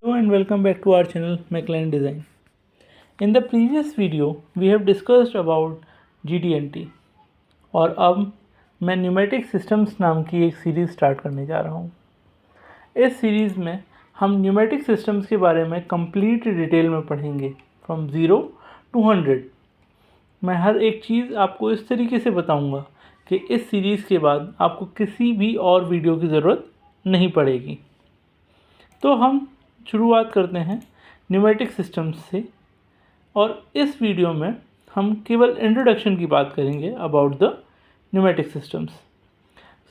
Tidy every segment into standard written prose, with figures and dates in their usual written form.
Hello and welcome back to our channel McLaren Design. In the previous video we have discussed about GD&T और अब मैं pneumatic systems नाम की एक series start करने जा रहा हूँ। इस सीरीज़ में हम न्यूमेटिक सिस्टम्स के बारे में कंप्लीट डिटेल में पढ़ेंगे फ्रॉम 0 to 100। मैं हर एक चीज़ आपको इस तरीके से बताऊँगा कि इस सीरीज़ के बाद आपको किसी भी और वीडियो की ज़रूरत नहीं पड़ेगी। तो हम शुरुआत करते हैं न्यूमेटिक सिस्टम्स से और इस वीडियो में हम केवल इंट्रोडक्शन की बात करेंगे अबाउट द न्यूमेटिक सिस्टम्स।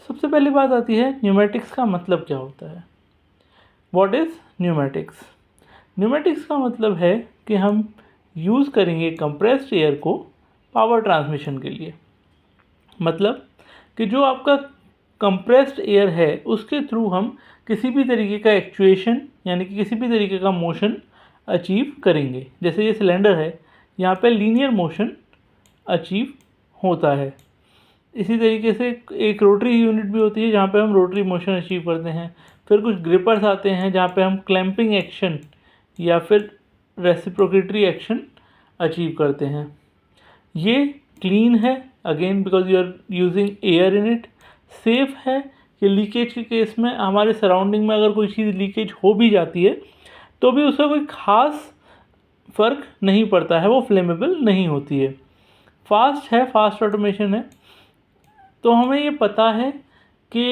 सबसे पहली बात आती है न्यूमेटिक्स का मतलब क्या होता है। What is pneumatics? न्यूमेटिक्स का मतलब है कि हम यूज़ करेंगे कंप्रेस्ड एयर को पावर ट्रांसमिशन के लिए। मतलब कि जो आपका कंप्रेस्ड एयर है उसके थ्रू हम किसी भी तरीके का एक्चुएशन यानी कि किसी भी तरीके का मोशन अचीव करेंगे। जैसे ये सिलेंडर है, यहाँ पे लीनियर मोशन अचीव होता है। इसी तरीके से एक रोटरी यूनिट भी होती है जहाँ पे हम रोटरी मोशन अचीव करते हैं। फिर कुछ ग्रिपर्स आते हैं जहाँ पे हम क्लैंपिंग एक्शन या फिर रेसिप्रोकेटरी एक्शन अचीव करते हैं। ये क्लीन है again because you are using air in it. Safe है कि लीकेज के केस में हमारे सराउंडिंग में अगर कोई चीज़ लीकेज हो भी जाती है तो भी उसका कोई ख़ास फ़र्क नहीं पड़ता है, वो फ्लेमेबल नहीं होती है। फास्ट है, फास्ट ऑटोमेशन है। तो हमें ये पता है कि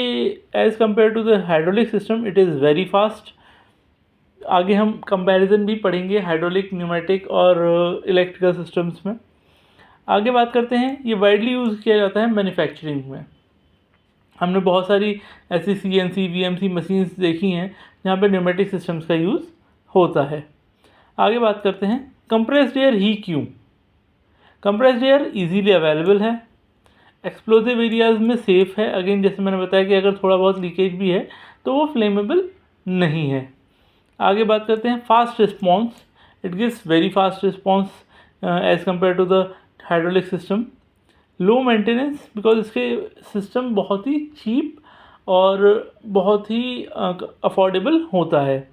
as compare to the hydraulic system it is very fast. आगे हम कंपैरिजन भी पढ़ेंगे हाइड्रोलिक, न्यूमेटिक और इलेक्ट्रिकल सिस्टम्स में। आगे बात करते हैं, ये वाइडली यूज़ किया जाता है मैन्युफैक्चरिंग में। हमने बहुत सारी ऐसी CNC VMC मशीन्स देखी हैं जहाँ पे न्यूमेटिक सिस्टम्स का यूज़ होता है। आगे बात करते हैं कंप्रेस्ड एयर ही क्यों? कंप्रेस्ड एयर इजीली अवेलेबल है, एक्सप्लोसिव एरियाज़ में सेफ़ है। अगेन जैसे मैंने बताया कि अगर थोड़ा बहुत लीकेज भी है तो वो फ्लेमेबल नहीं है। आगे बात करते हैं fast response. It gives very fast response as compare to the hydraulic system. Low maintenance because इसके सिस्टम बहुत ही चीप और बहुत ही अफोर्डेबल होता है।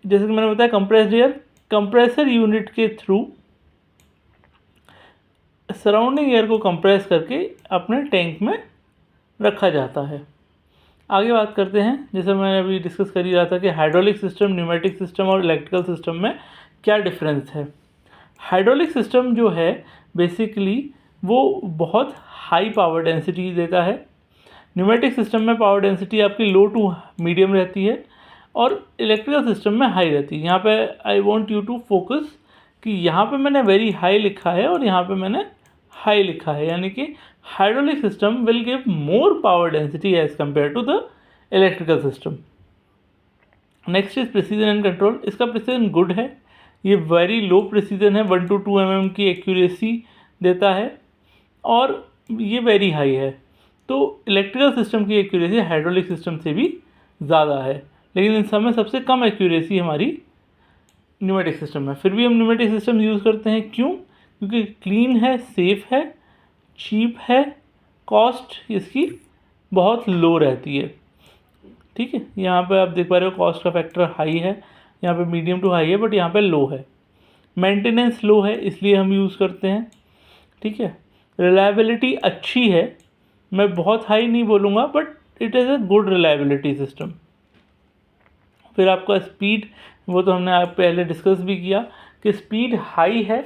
जैसे कि मैंने बताया कंप्रेस्ड एयर, कंप्रेसर यूनिट के थ्रू सराउंडिंग एयर को कंप्रेस करके अपने टैंक में रखा जाता है। आगे बात करते हैं, जैसे मैंने अभी डिस्कस कर ही रहा था कि हाइड्रोलिक सिस्टम, न्यूमेटिक सिस्टम और इलेक्ट्रिकल सिस्टम में क्या डिफरेंस है। हाइड्रोलिक सिस्टम जो है बेसिकली वो बहुत हाई पावर डेंसिटी देता है। न्यूमेटिक सिस्टम में पावर डेंसिटी आपकी लो टू मीडियम रहती है और इलेक्ट्रिकल सिस्टम में हाई रहती है। यहाँ पे I want you to focus कि यहाँ पे मैंने वेरी हाई लिखा है और यहाँ पे मैंने हाई लिखा है, यानी कि hydraulic system will give more power density as compare to the electrical system. Next is precision and control. इसका प्रिसीजन गुड है, ये वेरी लो प्रिसीजन है, 1 to 2 mm की एक्यूरेसी देता है और ये वेरी हाई है। तो इलेक्ट्रिकल सिस्टम की एक्यूरेसी हाइड्रोलिक सिस्टम से भी ज़्यादा है, लेकिन इन सब में सबसे कम एक्यूरेसी हमारी न्यूमेटिक सिस्टम में। फिर भी हम न्यूमेटिक सिस्टम यूज़ करते हैं, क्यों? क्योंकि क्लीन है, सेफ़ है, चीप है, कॉस्ट इसकी बहुत लो रहती है। ठीक है, यहाँ पे आप देख पा रहे हो कॉस्ट का फैक्टर हाई है, यहाँ पे मीडियम टू हाई है, बट यहाँ पे लो है। मेंटेनेंस लो है इसलिए हम यूज़ करते हैं। ठीक है, रिलायबिलिटी अच्छी है, मैं बहुत हाई नहीं बोलूँगा but it is a good reliability system. फिर आपका स्पीड, वो तो हमने आप पहले डिस्कस भी किया कि स्पीड हाई है।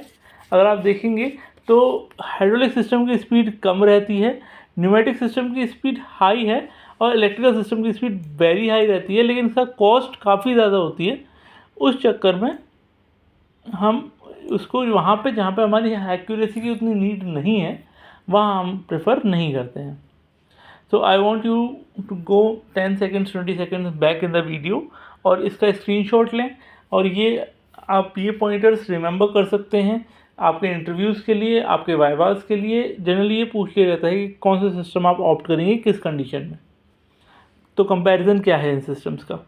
अगर आप देखेंगे तो हाइड्रोलिक सिस्टम की स्पीड कम रहती है, न्यूमेटिक सिस्टम की स्पीड हाई है और इलेक्ट्रिकल सिस्टम की स्पीड वेरी हाई रहती है, लेकिन इसका कॉस्ट काफ़ी ज़्यादा होती है। उस चक्कर में हम उसको वहाँ पे जहाँ पे हमारी एक्यूरेसी की उतनी नीड नहीं है वहाँ हम प्रेफर नहीं करते हैं। So I want you to go 10 seconds 20 seconds back in the video और इसका स्क्रीनशॉट लें और ये आप ये पॉइंटर्स रिमेंबर कर सकते हैं आपके इंटरव्यूज़ के लिए, आपके वाइवास के लिए। जनरली ये पूछ लिया जाता है कि कौन सा सिस्टम आप ऑप्ट करेंगे किस कंडीशन में। तो कंपैरिजन क्या है इन सिस्टम्स का।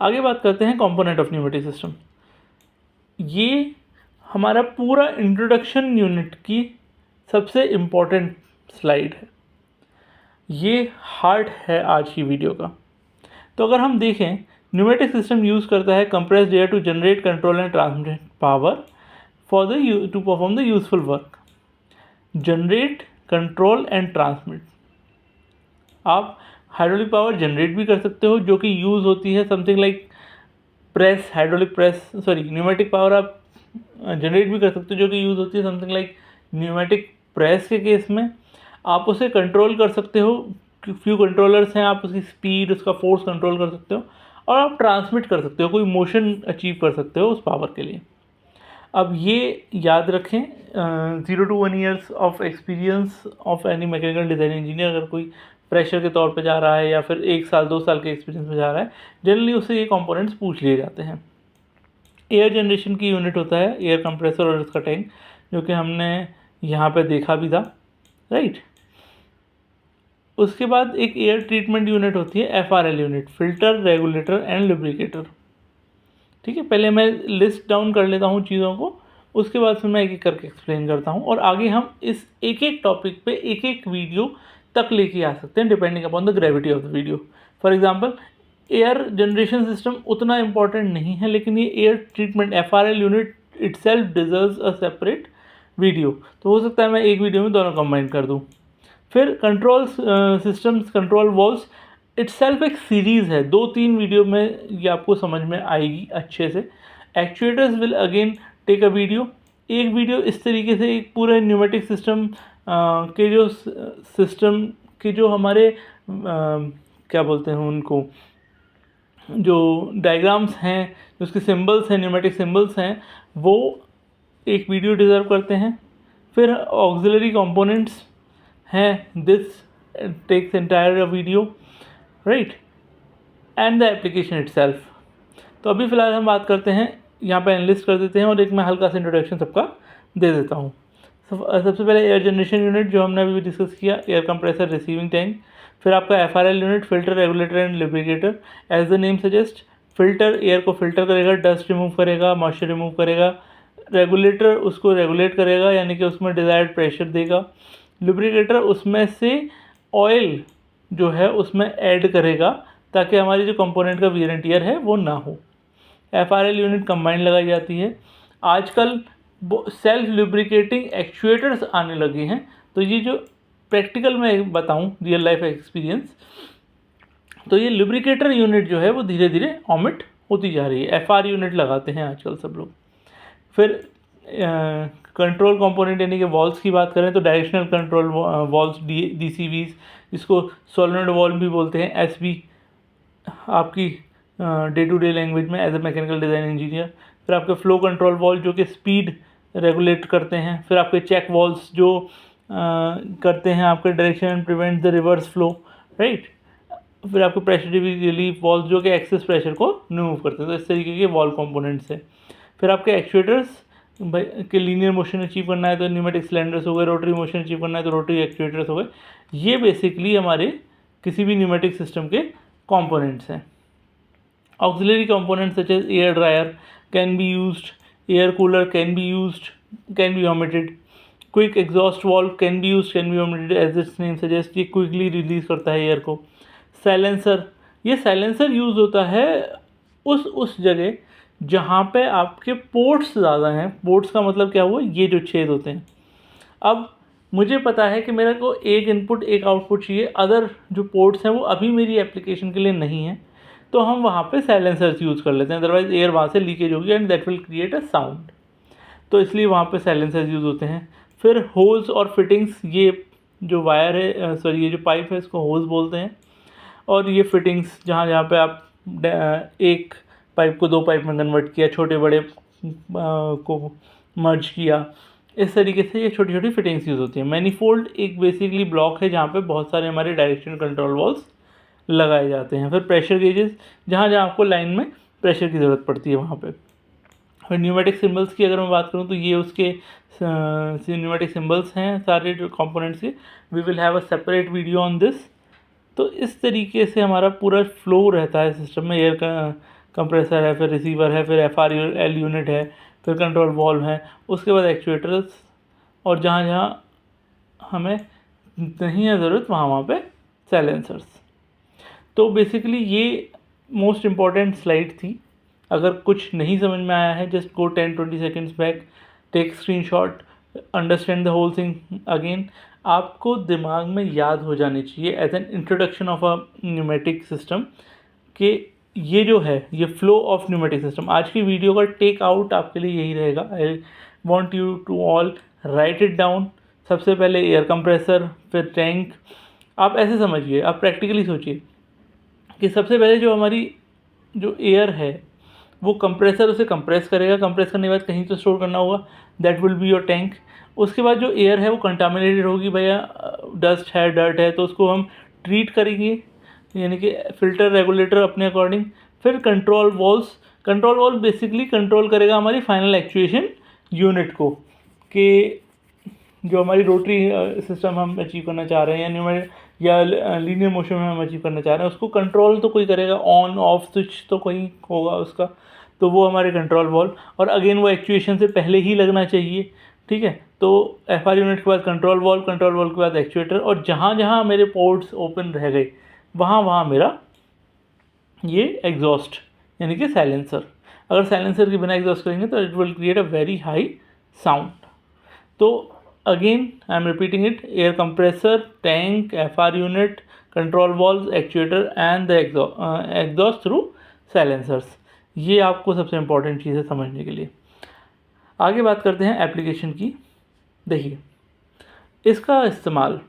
आगे बात करते हैं कंपोनेंट ऑफ न्यूमेटिक सिस्टम। ये हमारा पूरा इंट्रोडक्शन यूनिट की सबसे इम्पॉर्टेंट स्लाइड है। ये हार्ट है आज की वीडियो का। तो अगर हम देखें, न्यूमेटिक सिस्टम यूज़ करता है compressed air to generate, control and transmit power for the to perform the useful work. Generate, control and transmit. आप हाइड्रोलिक पावर जनरेट भी कर सकते हो, जो कि यूज़ होती है something like press, hydraulic press, sorry pneumatic power आप जनरेट भी कर सकते हो, जो कि यूज़ होती है समथिंग लाइक न्यूमेटिक प्रेस के केस में। आप उसे कंट्रोल कर सकते हो, फ्यू कंट्रोलर्स हैं, आप उसकी स्पीड, उसका फोर्स कंट्रोल कर सकते हो, और आप ट्रांसमिट कर सकते हो, कोई मोशन अचीव कर सकते हो उस पावर के लिए। अब ये याद रखें, 0 to 1 years of experience of any mechanical design engineer, अगर कोई प्रेशर के तौर पे जा रहा है या फिर 1 साल 2 साल के एक्सपीरियंस में जा रहा है, जनरली उससे ये कंपोनेंट्स पूछ लिए जाते हैं। एयर जनरेशन की यूनिट होता है एयर कंप्रेसर और इसका टैंक, जो कि हमने यहाँ पे देखा भी था, राइट। उसके बाद एक एयर ट्रीटमेंट यूनिट होती है FRL unit, filter, regulator and lubricator. ठीक है, पहले मैं लिस्ट डाउन कर लेता हूँ चीज़ों को, उसके बाद फिर मैं एक एक करके एक्सप्लेन करता हूँ, और आगे हम इस एक एक टॉपिक पे एक एक वीडियो तक लेके आ सकते हैं depending upon the gravity of the video. For example, air generation system उतना इंपॉर्टेंट नहीं है, लेकिन ये air treatment FRL unit itself deserves a separate video. तो हो सकता है मैं एक वीडियो में दोनों कंबाइन कर दूँ। फिर control systems, control valves itself एक सीरीज़ है, 2-3 वीडियो में ये आपको समझ में आएगी अच्छे से। Actuators will again take a video, एक वीडियो इस तरीके से एक पूरे न्यूमेटिक सिस्टम के जो सिस्टम के जो हमारे क्या बोलते हैं उनको, जो डायग्राम्स हैं, जो उसके सिंबल्स हैं, न्यूमेटिक सिंबल्स हैं, वो एक वीडियो डिज़र्व करते हैं। फिर ऑक्सिलरी कंपोनेंट्स हैं, this takes entire video, right, and the application itself. तो अभी फ़िलहाल हम बात करते हैं, यहाँ पे एनालिस्ट कर देते हैं, और एक मैं हल्का सा इंट्रोडक्शन सबका दे देता हूँ। सबसे पहले एयर जनरेशन यूनिट, जो हमने अभी डिस्कस किया, एयर कंप्रेसर, रिसीविंग टैंक। फिर आपका FRL unit, filter, regulator and lubricator. As the name suggest, filter air को फिल्टर करेगा, डस्ट रिमूव करेगा, मॉइस्चर रिमूव करेगा। रेगुलेटर उसको रेगुलेट करेगा, यानी कि उसमें डिज़ायर्ड प्रेशर देगा। लुब्रिकेटर उसमें से ऑयल जो है उसमें ऐड करेगा, ताकि हमारी जो कंपोनेंट का वियर एंड टियर है वो ना हो। FRL यूनिट कंबाइन लगाई जाती है। आजकल सेल्फ लुब्रिकेटिंग एक्चुएटर्स आने लगे हैं, तो ये जो प्रैक्टिकल में बताऊं, रियल लाइफ एक्सपीरियंस, तो ये लुब्रिकेटर यूनिट जो है वो धीरे धीरे ऑमिट होती जा रही है। FR यूनिट लगाते हैं आजकल सब लोग। फिर कंट्रोल कंपोनेंट यानी कि वॉल्व्स की बात करें तो डायरेक्शनल कंट्रोल वॉल्व्स, DCVs, जिसको सोलेनॉइड वॉल्व भी बोलते हैं, SB आपकी डे टू डे लैंग्वेज में as a mechanical design engineer. फिर आपके फ्लो कंट्रोल वॉल्व जो कि स्पीड रेगुलेट करते हैं। फिर आपके चेक वॉल्व्स जो करते हैं आपके direction and prevent the reverse flow, right. फिर आपके प्रेशर रिलीफ वॉल्व जो कि एक्सेस प्रेशर को रिमूव करते हैं। तो इस तरीके के वॉल्व कंपोनेंट्स हैं। फिर आपके एक्चुएटर्स के लीनियर मोशन अचीव करना है तो न्यूमेटिक सिलेंडर्स हो गए, रोटरी मोशन अचीव करना है तो रोटरी एक्चुएटर्स हो गए। ये बेसिकली हमारे किसी भी न्यूमेटिक सिस्टम के कंपोनेंट्स हैं। Auxiliary components such as air dryer can be used, air cooler can be used, can be omitted, quick exhaust valve can be used, can be omitted as its name suggest, ये quickly release करता है air को। Silencer, ये silencer use होता है उस जगह जहाँ पे आपके पोर्ट्स ज़्यादा हैं। पोर्ट्स का मतलब क्या हुआ, ये जो छेद होते हैं। अब मुझे पता है कि मेरे को एक इनपुट एक आउटपुट चाहिए, अदर जो पोर्ट्स हैं वो अभी मेरी एप्लीकेशन के लिए नहीं है, तो हम वहाँ पे साइलेंसर्स यूज़ कर लेते हैं, अदरवाइज एयर वहाँ से लीकेज होगी and that will create a sound, तो इसलिए वहाँ पे साइलेंसर्स यूज़ होते हैं। फिर होल्स और फिटिंग्स, ये जो वायर है, सॉरी ये जो पाइप है इसको होल्स बोलते हैं, और ये फिटिंग्स जहाँ जहाँ पे आप एक पाइप को 2 पाइप में कन्वर्ट किया, छोटे बड़े को मर्ज किया, इस तरीके से ये छोटी छोटी फिटिंग्स यूज़ होती हैं। मैनीफोल्ड एक बेसिकली ब्लॉक है जहाँ पे बहुत सारे हमारे डायरेक्शन कंट्रोल वॉल्व्स लगाए जाते हैं। फिर प्रेशर गेजेस, जहाँ जहाँ आपको लाइन में प्रेशर की ज़रूरत पड़ती है वहाँ पे। फिर न्यूमेटिक सिंबल्स की अगर मैं बात करूँ तो ये उसके न्यूमेटिक सिंबल्स हैं सारे कंपोनेंट्स के। We will have a separate video on this. तो इस तरीके से हमारा पूरा फ्लो रहता है सिस्टम में। एयर का कंप्रेसर है, फिर रिसीवर है, फिर FRL यूनिट है, फिर कंट्रोल वॉल्व है, उसके बाद एक्चुएटर्स, और जहाँ जहाँ हमें नहीं है ज़रूरत वहाँ पे साइलेंसर्स। तो बेसिकली ये मोस्ट इम्पॉर्टेंट स्लाइड थी। अगर कुछ नहीं समझ में आया है, just go 10-20 seconds back, take screenshot, understand the whole thing again. आपको दिमाग में याद हो जानी चाहिए as an introduction of a pneumatic system कि ये जो है ये फ्लो ऑफ न्यूमेटिक सिस्टम। आज की वीडियो का टेक आउट आपके लिए यही रहेगा। I want you to all write it down. सबसे पहले एयर कंप्रेसर, फिर टैंक। आप ऐसे समझिए, आप प्रैक्टिकली सोचिए कि सबसे पहले जो हमारी जो एयर है वो कंप्रेसर उसे कंप्रेस करेगा, कंप्रेस करने के बाद कहीं तो स्टोर करना होगा, that will be your tank. उसके बाद जो एयर है वो कंटामिनेटेड होगी, भैया डस्ट है, डर्ट है, तो उसको हम ट्रीट करेंगे, यानी कि फ़िल्टर रेगुलेटर अपने अकॉर्डिंग। फिर कंट्रोल वाल्व बेसिकली कंट्रोल करेगा हमारी फाइनल एक्चुएशन यूनिट को, कि जो हमारी रोटरी सिस्टम हम अचीव करना चाह रहे हैं या लीनियर मोशन में हम अचीव करना चाह रहे हैं, उसको कंट्रोल तो कोई करेगा, ऑन ऑफ स्विच तो कोई होगा उसका, तो वो हमारे कंट्रोल वाल्व। और अगेन वो एक्चुएशन से पहले ही लगना चाहिए, ठीक है। तो एफआर यूनिट के बाद कंट्रोल वाल्व के बाद एक्चुएटर, और जहाँ जहाँ मेरे पोर्ट्स ओपन रह गए वहाँ वहाँ मेरा ये एग्जॉस्ट यानी कि साइलेंसर। अगर साइलेंसर के बिना एग्जॉस्ट करेंगे तो it will create a very high sound. तो again I am repeating it, air compressor, tank, FR unit, control valve, actuator and the exhaust through silencers. ये आपको सबसे इंपॉर्टेंट चीज़ है समझने के लिए। आगे बात करते हैं एप्लीकेशन की। देखिए, इसका इस्तेमाल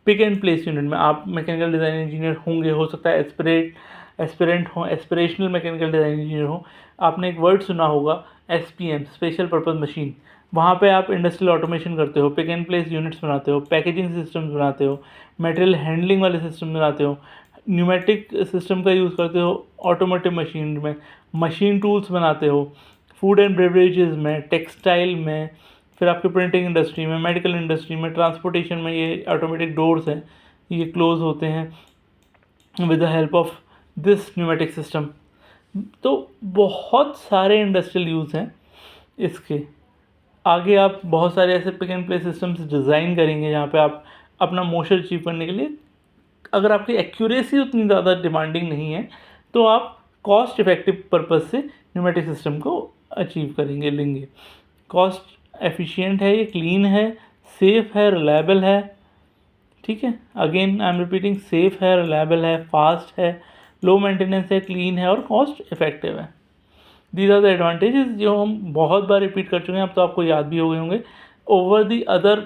पिक एंड प्लेस यूनिट में, आप मैकेनिकल डिज़ाइन इंजीनियर होंगे, हो सकता है एस्पिरेंट हो, एस्पिरेशनल मैकेनिकल डिज़ाइन इंजीनियर हो। आपने एक वर्ड सुना होगा SPM, स्पेशल पर्पस मशीन। वहाँ पे आप इंडस्ट्रियल ऑटोमेशन करते हो, पिक एंड प्लेस यूनिट्स बनाते हो, पैकेजिंग सिस्टम्स बनाते हो, मटेरियल हैंडलिंग वाले सिस्टम बनाते हो, न्यूमेटिक सिस्टम का यूज़ करते हो ऑटोमोटिव मशीन में, मशीन टूल्स बनाते हो, फूड एंड बेवरेजेस में, टेक्सटाइल में, फिर आपके प्रिंटिंग इंडस्ट्री में, मेडिकल इंडस्ट्री में, ट्रांसपोर्टेशन में ये ऑटोमेटिक डोर्स हैं, ये क्लोज होते हैं with the help of this pneumatic system. तो बहुत सारे इंडस्ट्रियल यूज़ हैं इसके। आगे आप बहुत सारे ऐसे pick and place systems design करेंगे जहाँ पे आप अपना मोशन अचीव करने के लिए, अगर आपकी एक्यूरेसी उतनी ज़्यादा डिमांडिंग नहीं है तो आप कॉस्ट इफ़ेक्टिव पर्पज़ से न्यूमेटिक सिस्टम को अचीव लेंगे। कॉस्ट एफिशिएंट है, ये क्लीन है, सेफ़ है, रिलायबल है, ठीक है। Again I am repeating, safe है, रिलायबल है, फास्ट है, लो मेंटेनेंस है, क्लीन है और कॉस्ट इफेक्टिव है। दीज आर द एडवांटेजेस जो हम बहुत बार रिपीट कर चुके हैं, अब तो आपको याद भी हो गए होंगे। Over the other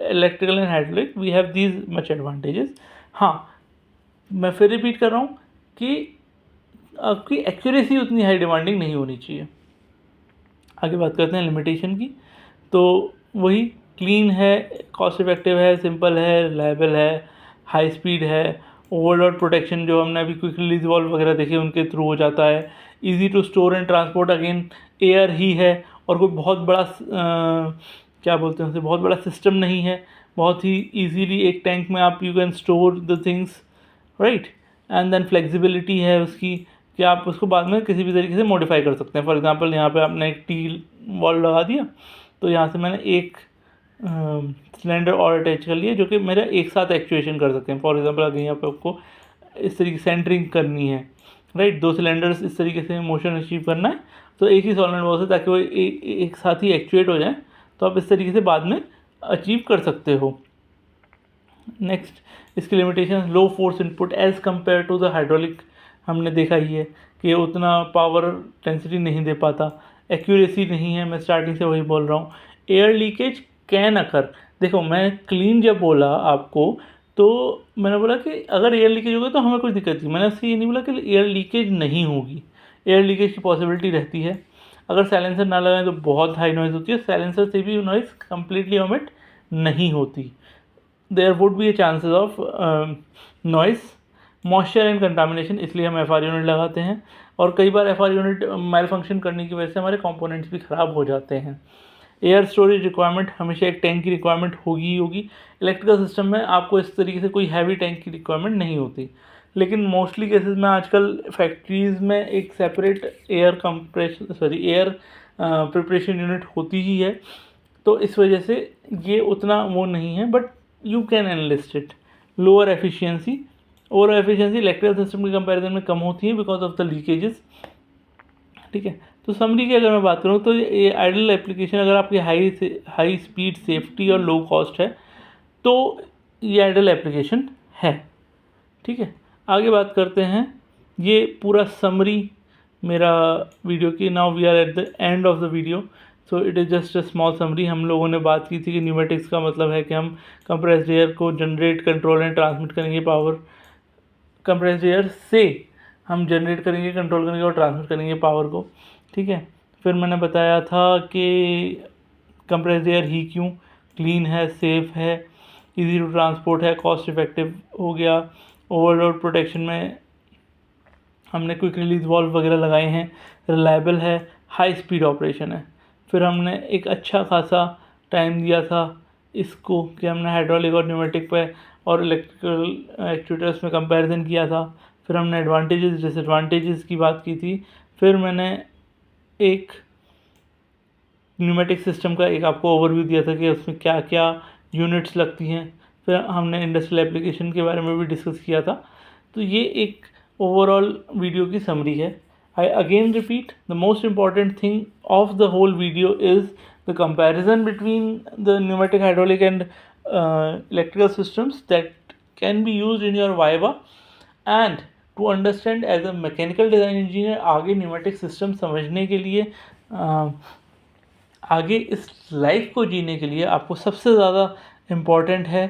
electrical and hydraulic we have these much advantages. हाँ, मैं फिर रिपीट कर रहा हूँ कि आपकी एक्यूरेसी उतनी हाई डिमांडिंग नहीं होनी चाहिए। आगे बात करते हैं लिमिटेशन की। तो वही, क्लीन है, कॉस्ट इफेक्टिव है, सिंपल है, रिलायबल है, हाई स्पीड है, ओवरलोड प्रोटेक्शन जो हमने अभी क्विक रिलीज वॉल्व वगैरह देखे उनके थ्रू हो जाता है, easy to store and transport, again air ही है और कोई बहुत बड़ा क्या बोलते हैं उसे, बहुत बड़ा सिस्टम नहीं है, बहुत ही ईजीली एक टैंक में आप you can store the things, right. And then flexibility है उसकी कि आप उसको बाद में किसी भी तरीके से मॉडिफाई कर सकते हैं। फॉर एग्जांपल यहाँ पे आपने एक टी वॉल लगा दिया, तो यहाँ से मैंने एक सिलेंडर और अटैच कर लिया जो कि मेरा एक साथ एक्चुएशन कर सकते हैं। फॉर एग्जांपल अगर यहाँ पे आपको इस तरीके से सेंटरिंग करनी है, राइट, 2 सिलेंडर्स इस तरीके से मोशन अचीव करना है, तो एक ही सॉलिड बॉल से, ताकि वो एक साथ ही एक्चुएट हो जाए, तो आप इस तरीके से बाद में अचीव कर सकते हो। नेक्स्ट, इसकी limitation, low force input as compare to the hydraulic, हमने देखा ही है कि उतना पावर डेंसिटी नहीं दे पाता, एक्यूरेसी नहीं है, मैं स्टार्टिंग से वही बोल रहा हूँ। एयर लीकेज कैन अकर, देखो मैं क्लीन जब बोला आपको तो मैंने बोला कि अगर एयर लीकेज होगा तो हमें कोई दिक्कत नहीं, मैंने उससे ये नहीं बोला कि एयर लीकेज नहीं होगी, एयर लीकेज की पॉसिबिलिटी रहती है। अगर साइलेंसर ना लगाएं तो बहुत हाई नॉइज़ होती है, साइलेंसर से भी नॉइज़ कम्प्लीटली ओमिट नहीं होती, there would be a chances of noise, moisture and contamination, इसलिए हम एफआर यूनिट लगाते हैं। और कई बार एफआर यूनिट मेल फंक्शन करने की वजह से हमारे कंपोनेंट्स भी ख़राब हो जाते हैं। एयर स्टोरेज रिक्वायरमेंट, हमेशा एक टैंक की रिक्वायरमेंट होगी ही होगी। इलेक्ट्रिकल सिस्टम में आपको इस तरीके से कोई हैवी टैंक की रिक्वायरमेंट नहीं होती, लेकिन मोस्टली केसेस में आजकल फैक्ट्रीज़ में एक सेपरेट एयर प्रिपरेशन यूनिट होती ही है, तो इस वजह से ये उतना वो नहीं है। But you can enlist it. Lower efficiency, over efficiency electrical system के कंपैरिजन में कम होती है बिकॉज ऑफ द लीकेजेस। ठीक है, तो समरी की अगर मैं बात करूँ तो ये आइडल एप्लीकेशन अगर आपकी हाई स्पीड सेफ्टी और लो कॉस्ट है तो ये आइडल एप्लीकेशन है। ठीक है, आगे बात करते हैं। ये पूरा समरी मेरा वीडियो की। Now we are at the end of the video, so it is just a small summary. हम लोगों ने बात की थी कि न्यूमेटिक्स का मतलब है कि हम कंप्रेस्ड एयर को जनरेट, कंट्रोल एंड ट्रांसमिट करेंगे पावर। कंप्रेस्ड एयर से हम जनरेट करेंगे, कंट्रोल करेंगे और ट्रांसमिट करेंगे पावर को। ठीक है, फिर मैंने बताया था कि कंप्रेस्ड एयर ही क्यों क्लीन है, सेफ़ है, इजी टू ट्रांसपोर्ट है, कॉस्ट इफेक्टिव हो गया। ओवरलोड प्रोटेक्शन में हमने क्विक रिलीज वॉल्व वगैरह लगाए हैं, रिलायबल है, हाई स्पीड ऑपरेशन है। फिर हमने एक अच्छा खासा टाइम दिया था इसको कि हमने हाइड्रोलिक और न्यूमेटिक पे और इलेक्ट्रिकल एक्चुएटर्स में कंपैरिजन किया था। फिर हमने एडवांटेजेस डिसएडवांटेजेस की बात की थी। फिर मैंने एक न्यूमेटिक सिस्टम का एक आपको ओवरव्यू दिया था कि उसमें क्या क्या यूनिट्स लगती हैं। फिर हमने इंडस्ट्रियल एप्लीकेशन के बारे में भी डिस्कस किया था। तो ये एक ओवरऑल वीडियो की समरी है। I again repeat, the most important thing of the whole video is द comparison between the pneumatic, hydraulic and electrical systems that can be used in your viva, and to understand as a mechanical design engineer आगे pneumatic system समझने के लिए आगे इस life को जीने के लिए आपको सबसे ज़्यादा इम्पॉर्टेंट है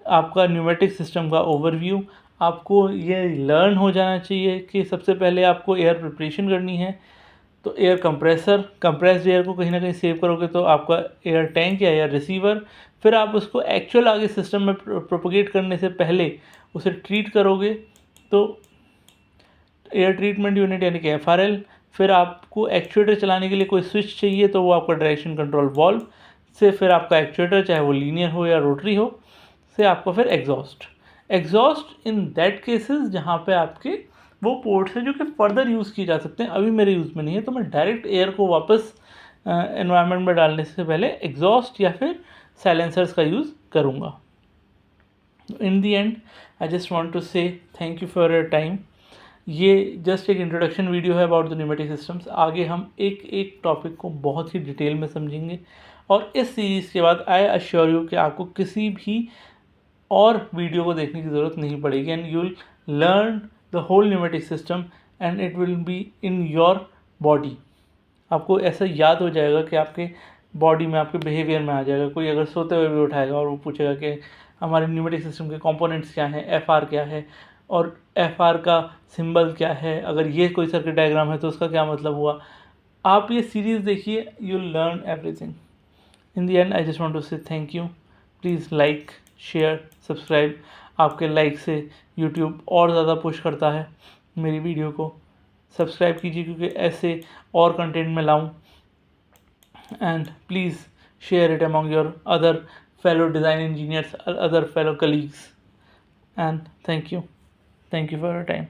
आपका न्यूमेटिक सिस्टम का ओवरव्यू। आपको ये लर्न हो जाना चाहिए कि सबसे पहले आपको एयर प्रिपरेशन करनी है। तो एयर कंप्रेसर, कंप्रेस्ड एयर को कहीं ना कहीं सेव करोगे तो आपका एयर टैंक या एयर रिसीवर। फिर आप उसको एक्चुअल आगे सिस्टम में प्रोपोगेट करने से पहले उसे ट्रीट करोगे तो एयर ट्रीटमेंट यूनिट यानी कि FRL। फिर आपको एक्चुएटर चलाने के लिए कोई स्विच चाहिए तो वो आपका डायरेक्शन कंट्रोल वॉल्व से। फिर आपका एक्चुएटर चाहे वो लीनियर हो या रोटरी हो से आपका फिर एग्जॉस्ट इन दैट केसेस जहाँ पे आपके वो पोर्ट्स हैं जो कि फर्दर यूज़ किए जा सकते हैं। अभी मेरे यूज़ में नहीं है तो मैं डायरेक्ट एयर को वापस एनवायरनमेंट में डालने से पहले एग्जॉस्ट या फिर साइलेंसर्स का यूज़ करूँगा। In the end I just want to say thank you for your time. ये जस्ट एक इंट्रोडक्शन वीडियो है अबाउट द न्यूमेटिक सिस्टम्स। आगे हम एक एक टॉपिक को बहुत ही डिटेल में समझेंगे और इस सीरीज़ के बाद आई अश्योर यू कि आपको किसी भी और वीडियो को देखने की ज़रूरत नहीं पड़ेगी and you will learn the whole pneumatic system and it will be in your body. आपको ऐसा याद हो जाएगा कि आपके बॉडी में, आपके बिहेवियर में आ जाएगा। कोई अगर सोते हुए भी उठाएगा और वो पूछेगा कि हमारे न्यूमेटिक सिस्टम के कंपोनेंट्स क्या हैं, FR क्या है और FR का सिंबल क्या है, अगर ये कोई सर्किट डायग्राम है तो उसका क्या मतलब हुआ। आप ये सीरीज़ देखिए, you learn everything. In the end I just want to say thank you. Please like, share, subscribe. आपके लाइक से यूट्यूब और ज़्यादा पुश करता है मेरी वीडियो को। सब्सक्राइब कीजिए क्योंकि ऐसे और कंटेंट मैं लाऊं। And please share it among your other fellow design engineers, other fellow colleagues, and thank you for your time.